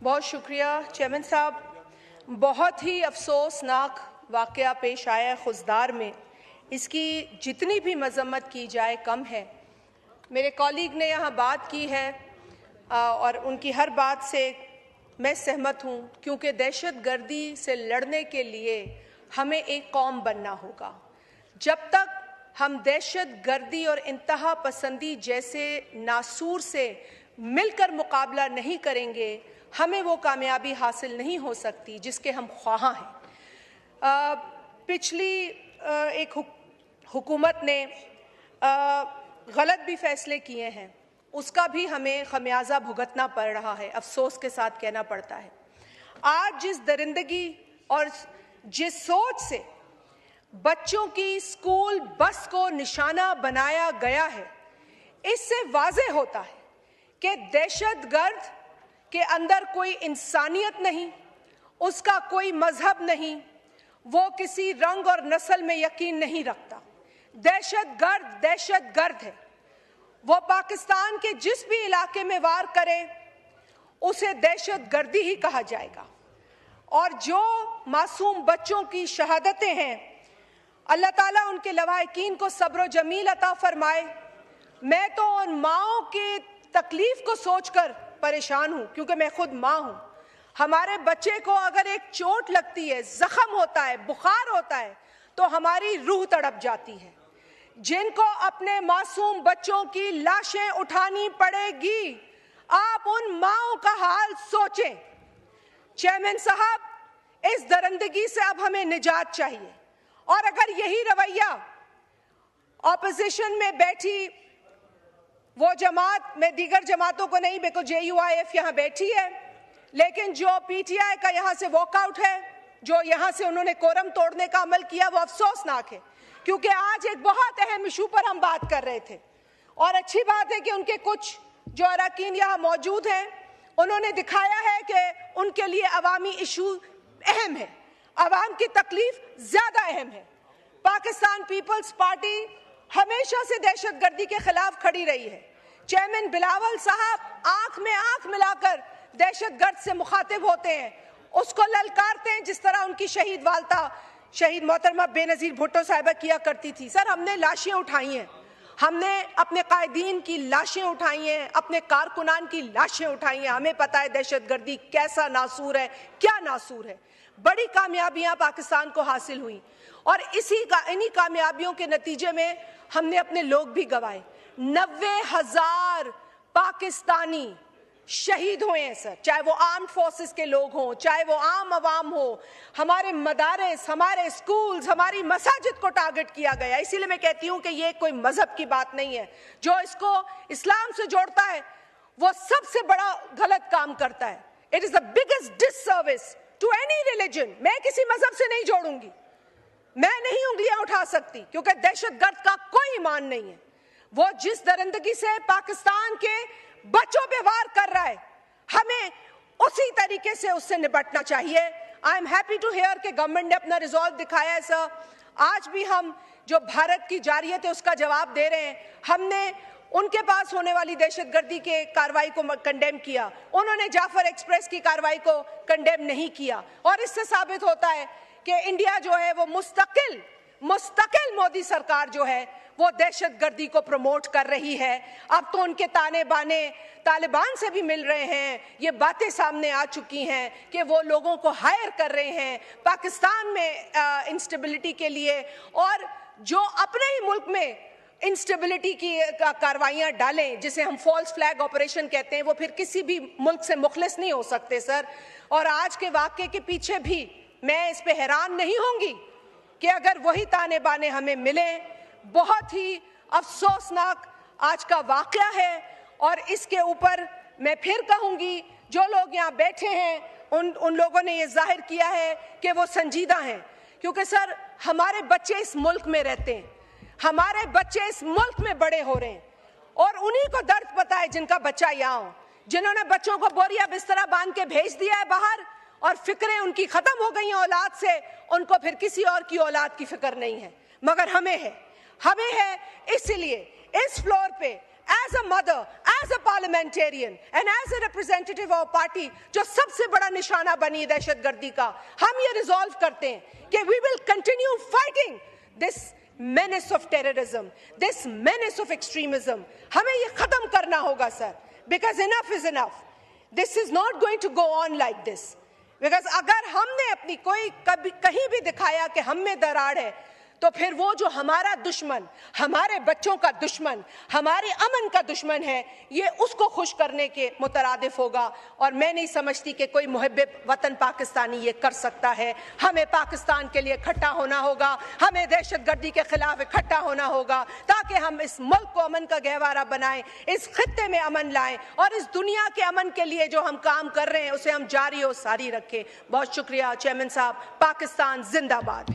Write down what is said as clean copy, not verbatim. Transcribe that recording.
बहुत शुक्रिया चेयरमैन साहब। बहुत ही अफसोसनाक वाक़या पेश आया है खुजदार में। इसकी जितनी भी मजम्मत की जाए कम है। मेरे कॉलीग ने यहाँ बात की है और उनकी हर बात से मैं सहमत हूँ, क्योंकि दहशतगर्दी से लड़ने के लिए हमें एक कौम बनना होगा। जब तक हम दहशतगर्दी और इंतहा पसंदी जैसे नासूर से मिलकर मुकाबला नहीं करेंगे, हमें वो कामयाबी हासिल नहीं हो सकती जिसके हम ख्वाह हैं। पिछली एक हुकूमत ने गलत भी फैसले किए हैं, उसका भी हमें खमियाजा भुगतना पड़ रहा है, अफसोस के साथ कहना पड़ता है। आज जिस दरिंदगी और जिस सोच से बच्चों की स्कूल बस को निशाना बनाया गया है, इससे वाज़ेह होता है कि दहशतगर्द के अंदर कोई इंसानियत नहीं, उसका कोई मजहब नहीं, वो किसी रंग और नस्ल में यकीन नहीं रखता। दहशतगर्द दहशतगर्द है। वो पाकिस्तान के जिस भी इलाके में वार करे उसे दहशतगर्दी ही कहा जाएगा। और जो मासूम बच्चों की शहादतें हैं, अल्लाह ताला उनके लवाहिकीन को सब्र जमील अता फरमाए। मैं तो उन माओं की तकलीफ को सोचकर परेशान हूँ, क्योंकि मैं खुद माँ हूँ। हमारे बच्चे को अगर एक चोट लगती है, जख्म होता है, बुखार होता है, तो हमारी रूह तड़प जाती है। जिनको अपने मासूम बच्चों की लाशें उठानी पड़ेगी, आप उन माओं का हाल सोचें। चेयरमैन साहब, इस दरिंदगी से अब हमें निजात चाहिए। और अगर यही रवैया ऑपोजिशन में बैठी वो जमात, मैं दीगर जमातों को नहीं, मेरे को JUIF यहाँ बैठी है, लेकिन जो PTI का यहाँ से वॉकआउट है, जो यहाँ से उन्होंने कोरम तोड़ने का अमल किया, वो अफसोसनाक है। क्योंकि आज एक बहुत अहम इशू पर हम बात कर रहे थे और अच्छी बात है कि उनके कुछ जो अरकान यहाँ मौजूद हैं, उन्होंने दिखाया है कि उनके लिए अवामी इशू अहम है, अवाम की तकलीफ ज्यादा अहम है। पाकिस्तान पीपल्स पार्टी हमेशा से दहशतगर्दी के खिलाफ खड़ी रही है। चेयरमैन बिलावल साहब आंख में आंख मिलाकर दहशतगर्द से मुखातिब होते हैं, उसको ललकारते हैं, जिस तरह उनकी शहीद वालदा शहीद मोहतरमा बेनज़ीर भुट्टो साहिबा किया करती थी। सर, हमने लाशें उठाई हैं, हमने अपने कायदीन की लाशें उठाई हैं, अपने कारकुनान की लाशें उठाई हैं। हमें पता है दहशतगर्दी कैसा नासूर है, क्या नासूर है। बड़ी कामयाबियां पाकिस्तान को हासिल हुई और इन्हीं कामयाबियों के नतीजे में हमने अपने लोग भी गंवाए। 90,000 पाकिस्तानी शहीद हुए हैं सर, चाहे वो आर्म्ड फोर्सेस के लोग हों, चाहे वो आम आवाम हो। हमारे मदारिस, हमारे स्कूल्स, हमारी मसाजिद को टारगेट किया गया। इसीलिए मैं कहती हूँ कि ये कोई मजहब की बात नहीं है। जो इसको इस्लाम से जोड़ता है वो सबसे बड़ा गलत काम करता है। It is the biggest disservice to any religion. मैं किसी मजहब से नहीं जोड़ूंगी, मैं नहीं उंगलियां उठा सकती, क्योंकि दहशतगर्द का कोई ईमान नहीं है। वो जिस दरिंदगी से पाकिस्तान के बच्चों पे वार कर रहा है, हमें उसी तरीके से उससे निपटना चाहिए। I am happy to hear कि गवर्नमेंट ने अपना रिजॉल्व दिखाया है सर। आज भी हम जो भारत की जारियत है उसका जवाब दे रहे हैं। हमने उनके पास होने वाली दहशतगर्दी के कार्रवाई को कंडेम किया, उन्होंने जाफर एक्सप्रेस की कार्रवाई को कंडेम नहीं किया। और इससे साबित होता है कि इंडिया जो है वो मुस्तकिल मोदी सरकार जो है वो दहशतगर्दी को प्रमोट कर रही है। अब तो उनके ताने बाने तालिबान से भी मिल रहे हैं। ये बातें सामने आ चुकी हैं कि वो लोगों को हायर कर रहे हैं पाकिस्तान में इंस्टेबिलिटी के लिए, और जो अपने ही मुल्क में इंस्टेबिलिटी की कार्रवाइयां डालें, जिसे हम फॉल्स फ्लैग ऑपरेशन कहते हैं, वो फिर किसी भी मुल्क से मुखलिस नहीं हो सकते सर। और आज के वाक़े के पीछे भी मैं इस पे हैरान नहीं होंगी कि अगर वही ताने बाने हमें मिले। बहुत ही अफसोसनाक आज का वाक़या है और इसके ऊपर मैं फिर कहूँगी, जो लोग यहाँ बैठे हैं उन लोगों ने ये जाहिर किया है कि वो संजीदा हैं। क्योंकि सर, हमारे बच्चे इस मुल्क में रहते हैं, हमारे बच्चे इस मुल्क में बड़े हो रहे हैं, और उन्हीं को दर्द पता है जिनका बच्चा यहाँ हो, जिन्होंने बच्चों को बोरिया बिस्तरा बांध के भेज दिया है बाहर, और फिक्रें उनकी खत्म हो गई हैं औलाद से। उनको फिर किसी और की औलाद की फिक्र नहीं है, मगर हमें है। इसलिए इस फ्लोर पे as a mother, as a parliamentarian and as a representative of a party जो सबसे बड़ा निशाना बनी दहशतगर्दी का, हम ये रिजॉल्व करते हैं कि we will continue fighting this menace of terrorism, this menace of extremism. हमें ये खत्म करना होगा sir, because enough is enough. This is not going to go on like this. Because अगर हमने अपनी कोई कभी कहीं भी दिखाया कि हम में दरार है, तो फिर वो जो हमारा दुश्मन, हमारे बच्चों का दुश्मन, हमारे अमन का दुश्मन है, ये उसको खुश करने के मुतरादिफ होगा। और मैं नहीं समझती कि कोई मुहब्बे वतन पाकिस्तानी ये कर सकता है। हमें पाकिस्तान के लिए इकट्ठा होना होगा, हमें दहशतगर्दी के खिलाफ इकट्ठा होना होगा, ताकि हम इस मुल्क को अमन का गहवारा बनाएं, इस खित्ते में अमन लाएं और इस दुनिया के अमन के लिए जो हम काम कर रहे हैं उसे हम जारी और सारी रखें। बहुत शुक्रिया चेयरमैन साहब। पाकिस्तान जिंदाबाद।